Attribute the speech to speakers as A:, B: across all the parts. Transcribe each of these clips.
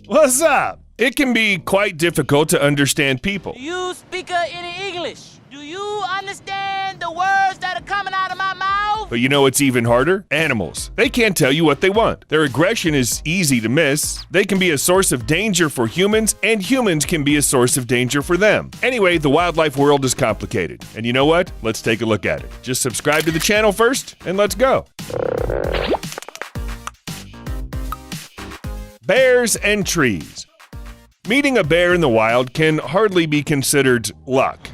A: What's up? It can be quite difficult to understand people.
B: Do you speak any English? Do you understand the words that are coming out of my mouth?
A: But you know what's even harder? Animals. They can't tell you what they want. Their aggression is easy to miss. They can be a source of danger for humans, and humans can be a source of danger for them. Anyway, the wildlife world is complicated. And you know what? Let's take a look at it. Just subscribe to the channel first, and let's go. Bears and trees. Meeting a bear in the wild can hardly be considered luck.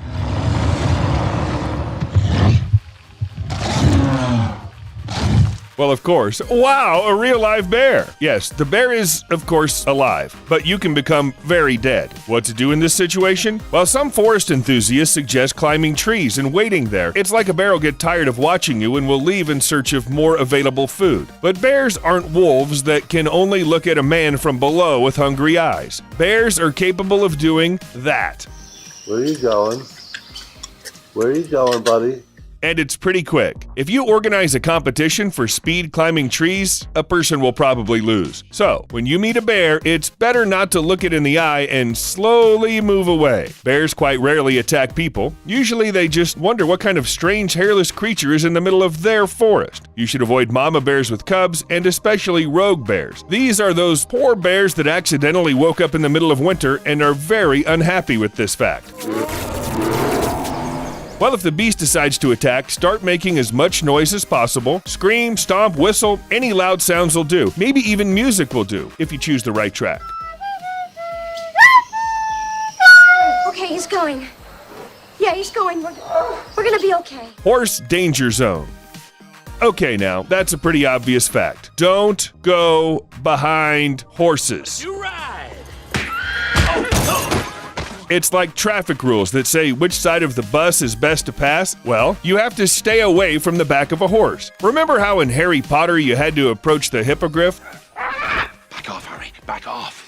A: Well, of course. Wow, a real live bear. Yes, the bear is, of course, alive, but you can become very dead. What to do in this situation? Well, some forest enthusiasts suggest climbing trees and waiting there. It's like a bear will get tired of watching you and will leave in search of more available food. But bears aren't wolves that can only look at a man from below with hungry eyes. Bears are capable of doing that.
C: Where are you going? Where are you going, buddy?
A: And it's pretty quick. If you organize a competition for speed climbing trees, a person will probably lose. So, when you meet a bear, it's better not to look it in the eye and slowly move away. Bears quite rarely attack people. Usually they just wonder what kind of strange hairless creature is in the middle of their forest. You should avoid mama bears with cubs, and especially rogue bears. These are those poor bears that accidentally woke up in the middle of winter and are very unhappy with this fact. Well, if the beast decides to attack, start making as much noise as possible. Scream, stomp, whistle, any loud sounds will do. Maybe even music will do, if you choose the right track.
D: Okay, he's going. Yeah, he's going. We're gonna be okay.
A: Horse danger zone. Okay, now, that's a pretty obvious fact. Don't go behind horses.
B: You ride.
A: It's like traffic rules that say which side of the bus is best to pass. Well, you have to stay away from the back of a horse. Remember how in Harry Potter you had to approach the hippogriff?
E: Back off, Harry. Back off.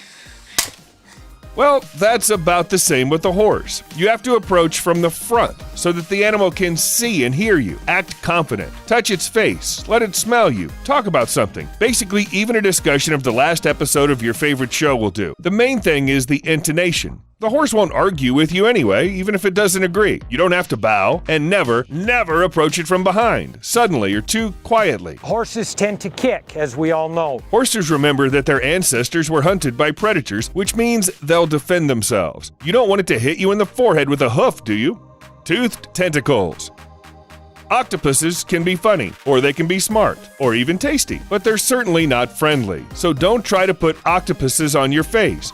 A: Well, that's about the same with the horse. You have to approach from the front so that the animal can see and hear you. Act confident. Touch its face. Let it smell you. Talk about something. Basically, even a discussion of the last episode of your favorite show will do. The main thing is the intonation. The horse won't argue with you anyway, even if it doesn't agree. You don't have to bow, and never, never approach it from behind, suddenly or too quietly.
F: Horses tend to kick, as we all know.
A: Horses remember that their ancestors were hunted by predators, which means they'll defend themselves. You don't want it to hit you in the forehead with a hoof, do you? Toothed tentacles. Octopuses can be funny, or they can be smart, or even tasty, but they're certainly not friendly. So don't try to put octopuses on your face.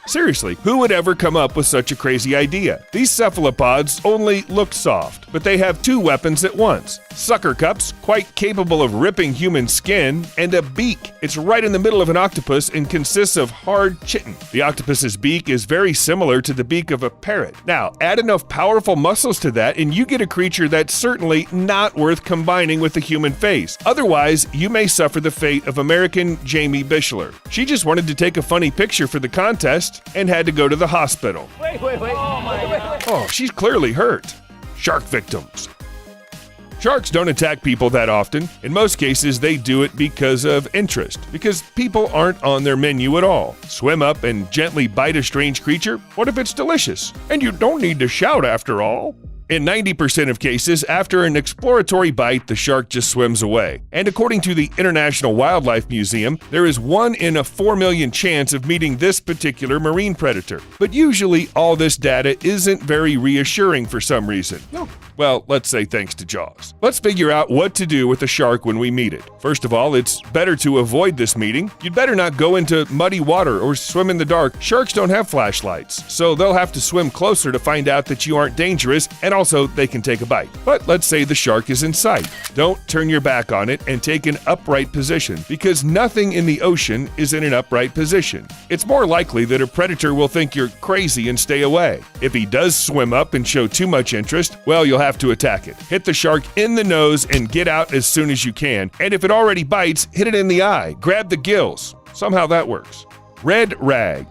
A: Seriously, who would ever come up with such a crazy idea? These cephalopods only look soft, but they have two weapons at once. Sucker cups, quite capable of ripping human skin, and a beak. It's right in the middle of an octopus and consists of hard chitin. The octopus's beak is very similar to the beak of a parrot. Now, add enough powerful muscles to that and you get a creature that's certainly not worth combining with the human face. Otherwise, you may suffer the fate of American Jamie Bishler. She just wanted to take a funny picture for the contest and had to go to the hospital.
B: Wait. Oh, my God.
A: Oh, she's clearly hurt. Shark victims. Sharks don't attack people that often. In most cases, they do it because of interest, because people aren't on their menu at all. Swim up and gently bite a strange creature? What if it's delicious? And you don't need to shout after all. In 90% of cases, after an exploratory bite, the shark just swims away. And according to the International Wildlife Museum, there is 1 in a 4 million chance of meeting this particular marine predator. But usually, all this data isn't very reassuring for some reason. Well, let's say thanks to Jaws. Let's figure out what to do with a shark when we meet it. First of all, it's better to avoid this meeting. You'd better not go into muddy water or swim in the dark. Sharks don't have flashlights, so they'll have to swim closer to find out that you aren't dangerous, and also they can take a bite. But let's say the shark is in sight. Don't turn your back on it and take an upright position, because nothing in the ocean is in an upright position. It's more likely that a predator will think you're crazy and stay away. If he does swim up and show too much interest, well, you'll have to attack it. Hit the shark in the nose and get out as soon as you can. And if it already bites, hit it in the eye. Grab the gills. Somehow that works. Red rag.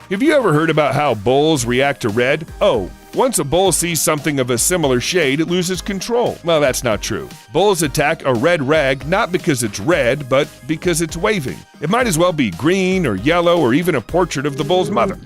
A: Have you ever heard about how bulls react to red? Oh, Once a bull sees something of a similar shade, it loses control. Well, that's not true. Bulls attack a red rag not because it's red, but because it's waving. It might as well be green or yellow or even a portrait of the bull's mother.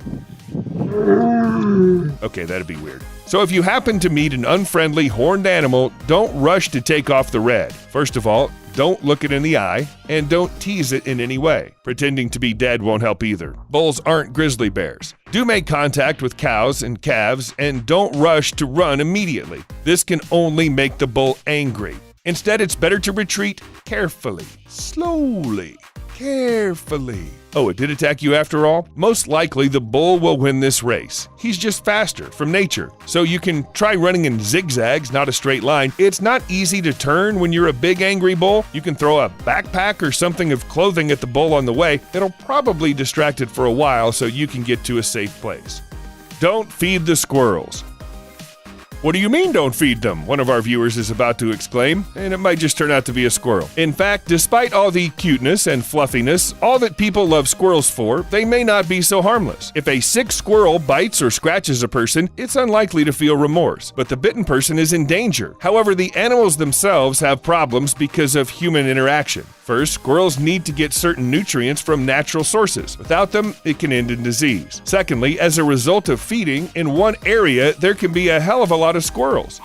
A: Okay, that'd be weird. So if you happen to meet an unfriendly horned animal, don't rush to take off the red. First of all, don't look it in the eye, and don't tease it in any way. Pretending to be dead won't help either. Bulls aren't grizzly bears. Do make contact with cows and calves, and don't rush to run immediately. This can only make the bull angry. Instead, it's better to retreat carefully, slowly, carefully. Oh, it did attack you after all? Most likely the bull will win this race. He's just faster from nature. So you can try running in zigzags, not a straight line. It's not easy to turn when you're a big angry bull. You can throw a backpack or something of clothing at the bull on the way. It'll probably distract it for a while so you can get to a safe place. Don't feed the squirrels. What do you mean don't feed them? One of our viewers is about to exclaim, and it might just turn out to be a squirrel. In fact, despite all the cuteness and fluffiness, all that people love squirrels for, they may not be so harmless. If a sick squirrel bites or scratches a person, it's unlikely to feel remorse, but the bitten person is in danger. However, the animals themselves have problems because of human interaction. First, squirrels need to get certain nutrients from natural sources. Without them, it can end in disease. Secondly, as a result of feeding, in one area, there can be a hell of a lot of squirrels.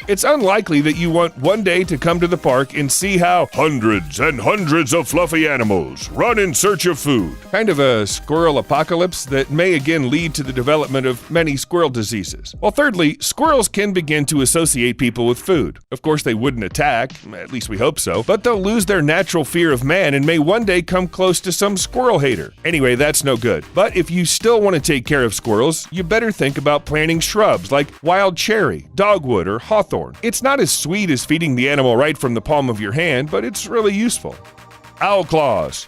A: It's unlikely that you want one day to come to the park and see how hundreds and hundreds of fluffy animals run in search of food. Kind of a squirrel apocalypse that may again lead to the development of many squirrel diseases. Well, thirdly, squirrels can begin to associate people with food. Of course, they wouldn't attack, at least we hope so, but they'll lose their natural fear of man and may one day come close to some squirrel hater. Anyway, that's no good. But if you still want to take care of squirrels, you better think about planting shrubs like wild cherry, dogwood, or hawthorn. It's not as sweet as feeding the animal right from the palm of your hand, but it's really useful. Owl claws.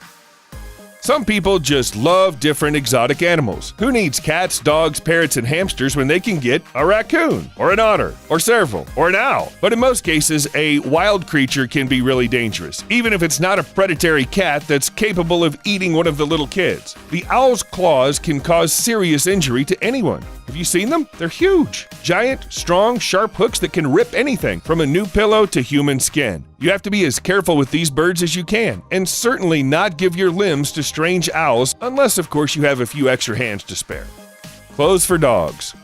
A: Some people just love different exotic animals. Who needs cats, dogs, parrots, and hamsters when they can get a raccoon, or an otter, or serval, or an owl? But in most cases, a wild creature can be really dangerous, even if it's not a predatory cat that's capable of eating one of the little kids. The owl's claws can cause serious injury to anyone. Have you seen them? They're huge. Giant, strong, sharp hooks that can rip anything from a new pillow to human skin. You have to be as careful with these birds as you can, and certainly not give your limbs to strange owls unless, of course, you have a few extra hands to spare. Clothes for dogs.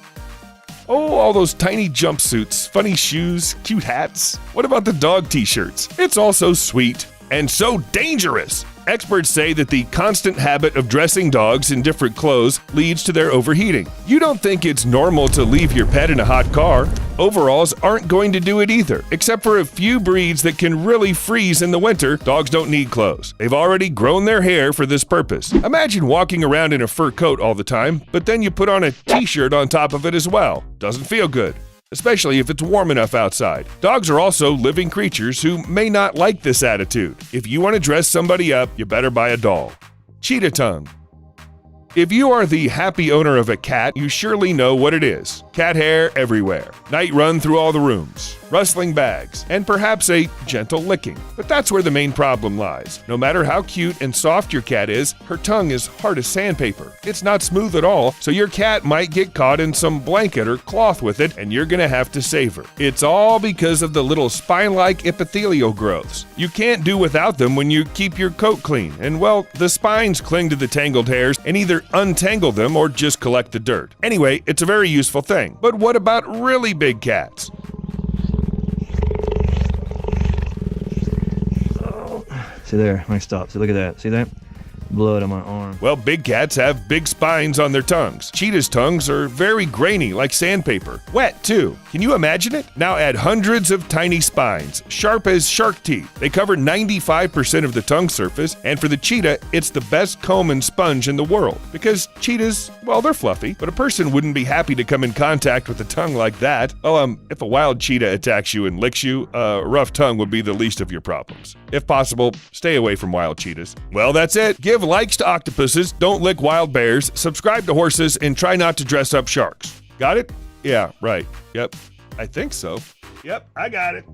A: Oh, all those tiny jumpsuits, funny shoes, cute hats. What about the dog t-shirts? It's all so sweet and so dangerous. Experts say that the constant habit of dressing dogs in different clothes leads to their overheating. You don't think it's normal to leave your pet in a hot car? Overalls aren't going to do it either. Except for a few breeds that can really freeze in the winter, dogs don't need clothes. They've already grown their hair for this purpose. Imagine walking around in a fur coat all the time, but then you put on a t-shirt on top of it as well. Doesn't feel good, especially if it's warm enough outside. Dogs are also living creatures who may not like this attitude. If you want to dress somebody up, you better buy a doll. Cheetah tongue. If you are the happy owner of a cat, you surely know what it is. Cat hair everywhere, night run through all the rooms, rustling bags, and perhaps a gentle licking. But that's where the main problem lies. No matter how cute and soft your cat is, her tongue is hard as sandpaper. It's not smooth at all, so your cat might get caught in some blanket or cloth with it, and you're gonna have to save her. It's all because of the little spine-like epithelial growths. You can't do without them when you keep your coat clean, and well, the spines cling to the tangled hairs and either untangle them or just collect the dirt. Anyway, it's a very useful thing. But what about really big cats?
G: See there, let me stop. See, look at that. See that? Blood on my arm.
A: Well, big cats have big spines on their tongues. Cheetahs' tongues are very grainy, like sandpaper. Wet, too. Can you imagine it? Now add hundreds of tiny spines, sharp as shark teeth. They cover 95% of the tongue surface, and for the cheetah, it's the best comb and sponge in the world. Because cheetahs, well, they're fluffy, but a person wouldn't be happy to come in contact with a tongue like that. Well, if a wild cheetah attacks you and licks you, a rough tongue would be the least of your problems. If possible, stay away from wild cheetahs. Well, that's it. Give likes to octopuses, don't lick wild bears, subscribe to horses, and try not to dress up sharks. Got it? Yeah, right. Yep. I think so. Yep, I got it.